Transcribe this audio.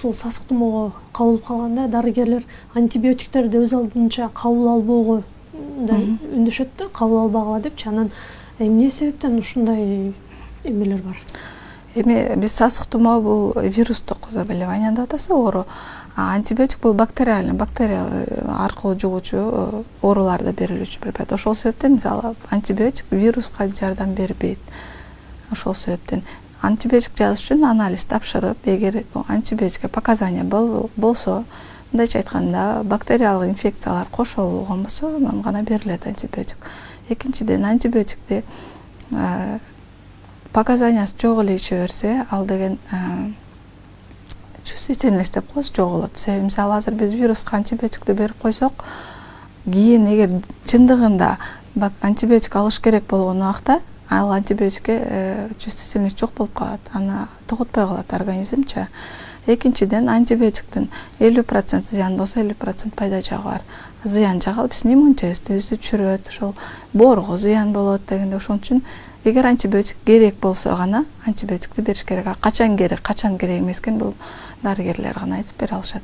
ушул сасык тумоого кабылып калганда дарыгерлер антибиотиктерди өз алдынча кабыл албоого да үндөшөт да, кабыл албагыла депчи. Анан эмне себептен ушундай эмелер бар? Эми биз сасык тумоо бул вирустук заболевание деп атасы, оору. Антибиотик бул бактерия аркылуу жугуучу ооруларда берилүүчү препарат. Ошол себептен мисалы антибиотик вируска жардам бербейт. Ошол себептен антибиотик жазыш үчүн анализ тапшырып, эгер антибиотикке показания болсо, мындайча айтканда, бактериялык инфекциялар кошо болгон болсо, гана берилет антибиотик. Экинчиден, антибиотикти показаниясы жок эле иче берсе, ал деген чувствительность деп коебуз, жоголот. Себеби мисалы азыр биз вируска антибиотикти берип койсок, кийин эгер чындыгында антибиотик алыш керек болгон убакта ал антибиотикке чувствительность жок болуп калат, аны тоготпой калат организмчи. Экинчиден, антибиотиктин 50% зыян болсо, 50% пайда жагы бар. Зыян жагы ал биздин иммунитетибизди түшүрөт, ошол боорго зыян болот дегенде, ошон үчүн эгер антибиотик керек болсо гана антибиотикти бериш керек. Качан керек эмес экен, бул дарыгерлер гана айтып бере алышат.